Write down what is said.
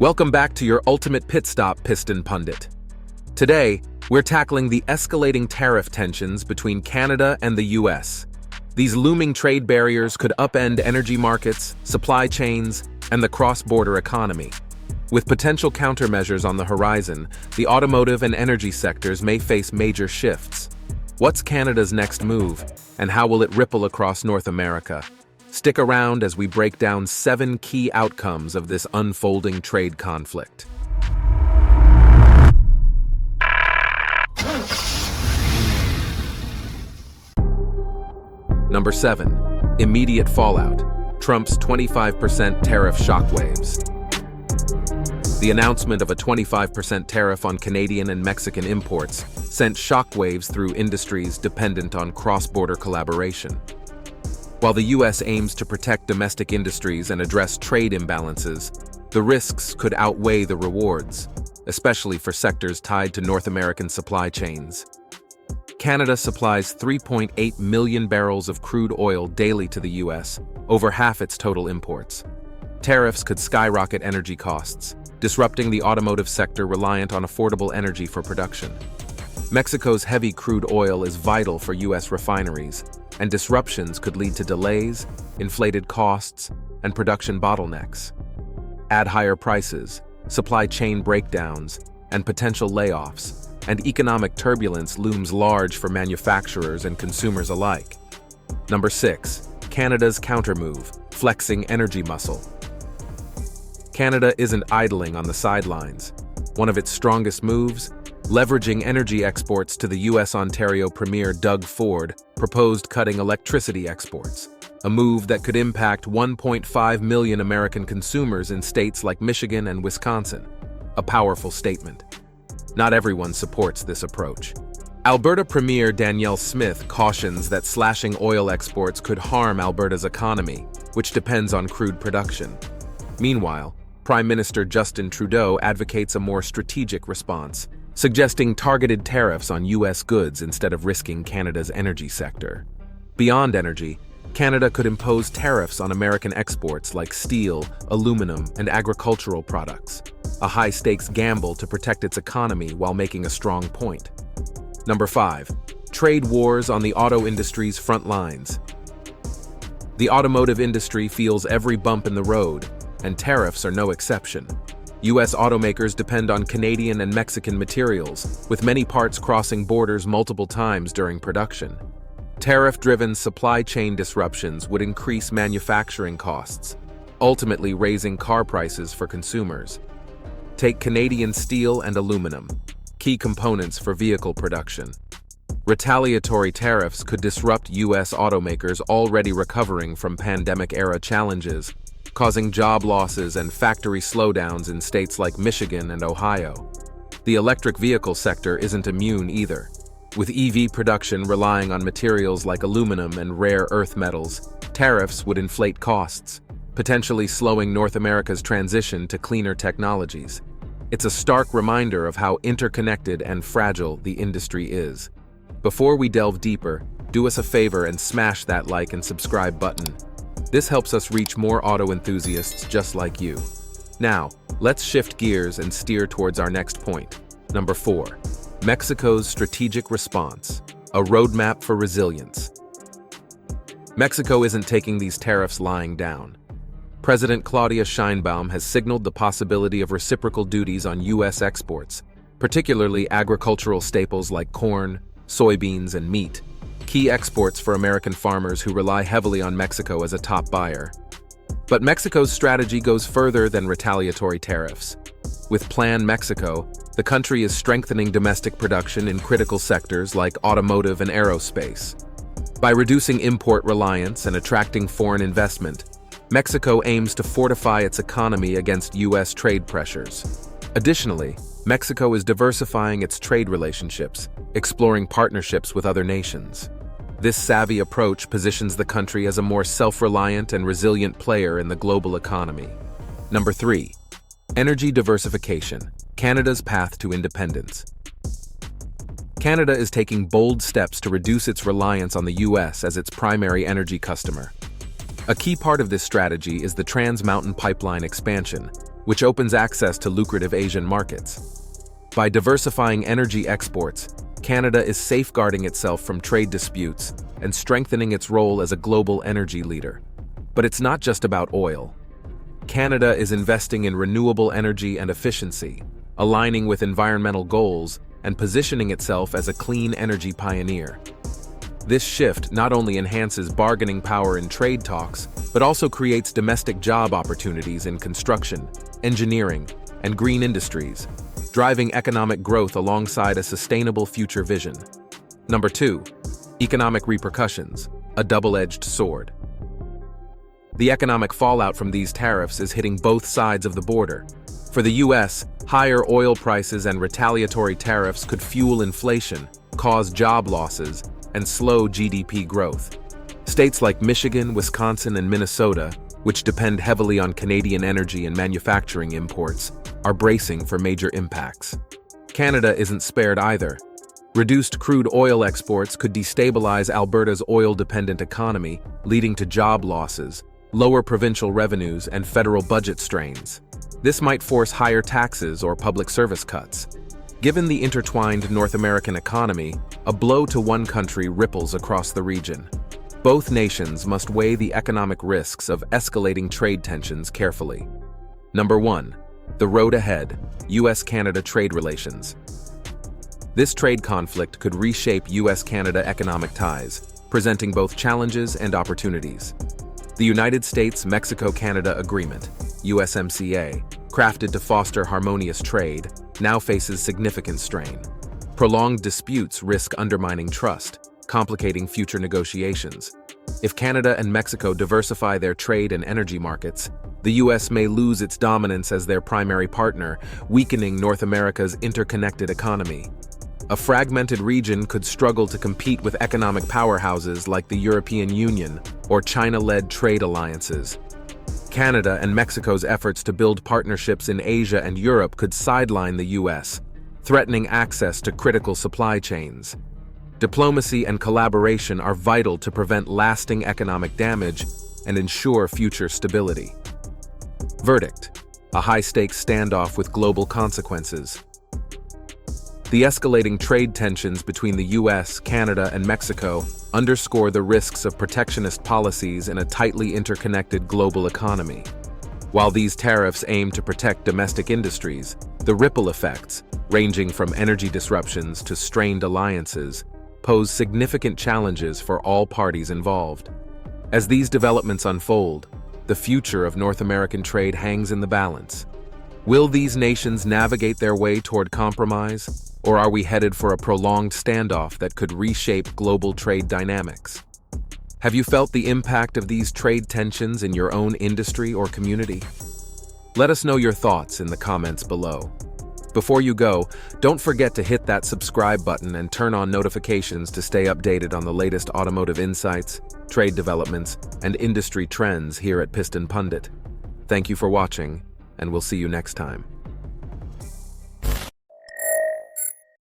Welcome back to your ultimate pit stop, Piston Pundit. Today, we're tackling the escalating tariff tensions between Canada and the US. These looming trade barriers could upend energy markets, supply chains, and the cross-border economy. With potential countermeasures on the horizon, the automotive and energy sectors may face major shifts. What's Canada's next move, and how will it ripple across North America? Stick around as we break down 7 key outcomes of this unfolding trade conflict. Number 7. Immediate fallout. Trump's 25% tariff shockwaves. The announcement of a 25% tariff on Canadian and Mexican imports sent shockwaves through industries dependent on cross-border collaboration. While the U.S. aims to protect domestic industries and address trade imbalances, the risks could outweigh the rewards, especially for sectors tied to North American supply chains. Canada supplies 3.8 million barrels of crude oil daily to the U.S., over half its total imports. Tariffs could skyrocket energy costs, disrupting the automotive sector reliant on affordable energy for production. Mexico's heavy crude oil is vital for U.S. refineries, and disruptions could lead to delays, inflated costs, and production bottlenecks. Add higher prices, supply chain breakdowns, and potential layoffs, and economic turbulence looms large for manufacturers and consumers alike. Number 6. Canada's countermove, flexing energy muscle. Canada isn't idling on the sidelines. One of its strongest moves, leveraging energy exports to the U.S. Ontario Premier Doug Ford proposed cutting electricity exports, a move that could impact 1.5 million American consumers in states like Michigan and Wisconsin. A powerful statement. Not everyone supports this approach. Alberta Premier Danielle Smith cautions that slashing oil exports could harm Alberta's economy, which depends on crude production. Meanwhile, Prime Minister Justin Trudeau advocates a more strategic response, suggesting targeted tariffs on U.S. goods instead of risking Canada's energy sector. Beyond energy, Canada could impose tariffs on American exports like steel, aluminum, and agricultural products, a high-stakes gamble to protect its economy while making a strong point. Number 5. Trade wars on the auto industry's front lines. The automotive industry feels every bump in the road, and tariffs are no exception. U.S. automakers depend on Canadian and Mexican materials, with many parts crossing borders multiple times during production. Tariff-driven supply chain disruptions would increase manufacturing costs, ultimately raising car prices for consumers. Take Canadian steel and aluminum, key components for vehicle production. Retaliatory tariffs could disrupt U.S. automakers already recovering from pandemic-era challenges, causing job losses and factory slowdowns in states like Michigan and Ohio. The electric vehicle sector isn't immune either, with EV production relying on materials like aluminum and rare earth metals. Tariffs would inflate costs, potentially slowing North America's transition to cleaner technologies. It's a stark reminder of how interconnected and fragile the industry is. Before we delve deeper, do us a favor and smash that like and subscribe button. This helps us reach more auto enthusiasts just like you. Now, let's shift gears and steer towards our next point. Number 4. Mexico's strategic response, a roadmap for resilience. Mexico isn't taking these tariffs lying down. President Claudia Sheinbaum has signaled the possibility of reciprocal duties on U.S. exports, particularly agricultural staples like corn, soybeans, and meat, key exports for American farmers who rely heavily on Mexico as a top buyer. But Mexico's strategy goes further than retaliatory tariffs. With Plan Mexico, the country is strengthening domestic production in critical sectors like automotive and aerospace. By reducing import reliance and attracting foreign investment, Mexico aims to fortify its economy against U.S. trade pressures. Additionally, Mexico is diversifying its trade relationships, exploring partnerships with other nations. This savvy approach positions the country as a more self-reliant and resilient player in the global economy. Number 3. Energy diversification, Canada's path to independence. Canada is taking bold steps to reduce its reliance on the U.S. as its primary energy customer. A key part of this strategy is the Trans Mountain Pipeline expansion, which opens access to lucrative Asian markets. By diversifying energy exports, Canada is safeguarding itself from trade disputes and strengthening its role as a global energy leader. But it's not just about oil. Canada is investing in renewable energy and efficiency, aligning with environmental goals and positioning itself as a clean energy pioneer. This shift not only enhances bargaining power in trade talks, but also creates domestic job opportunities in construction, engineering, and green industries, driving economic growth alongside a sustainable future vision. Number 2, economic repercussions, a double-edged sword. The economic fallout from these tariffs is hitting both sides of the border. For the U.S., higher oil prices and retaliatory tariffs could fuel inflation, cause job losses, and slow GDP growth. States like Michigan, Wisconsin, and Minnesota, which depend heavily on Canadian energy and manufacturing imports, are bracing for major impacts. Canada isn't spared either. Reduced crude oil exports could destabilize Alberta's oil-dependent economy, leading to job losses, lower provincial revenues, and federal budget strains. This might force higher taxes or public service cuts. Given the intertwined North American economy, a blow to one country ripples across the region. Both nations must weigh the economic risks of escalating trade tensions carefully. Number 1. The road ahead, U.S.-Canada trade relations. This trade conflict could reshape U.S.-Canada economic ties, presenting both challenges and opportunities. The United States-Mexico-Canada Agreement, USMCA, crafted to foster harmonious trade, now faces significant strain. Prolonged disputes risk undermining trust, complicating future negotiations. If Canada and Mexico diversify their trade and energy markets, the U.S. may lose its dominance as their primary partner, weakening North America's interconnected economy. A fragmented region could struggle to compete with economic powerhouses like the European Union or China-led trade alliances. Canada and Mexico's efforts to build partnerships in Asia and Europe could sideline the U.S., threatening access to critical supply chains. Diplomacy and collaboration are vital to prevent lasting economic damage and ensure future stability. Verdict: a high-stakes standoff with global consequences. The escalating trade tensions between the U.S., Canada, and Mexico underscore the risks of protectionist policies in a tightly interconnected global economy. While these tariffs aim to protect domestic industries, the ripple effects, ranging from energy disruptions to strained alliances, pose significant challenges for all parties involved. As these developments unfold, the future of North American trade hangs in the balance. Will these nations navigate their way toward compromise? Or are we headed for a prolonged standoff that could reshape global trade dynamics? Have you felt the impact of these trade tensions in your own industry or community? Let us know your thoughts in the comments below. Before you go, don't forget to hit that subscribe button and turn on notifications to stay updated on the latest automotive insights, trade developments, and industry trends here at Piston Pundit. Thank you for watching, and we'll see you next time.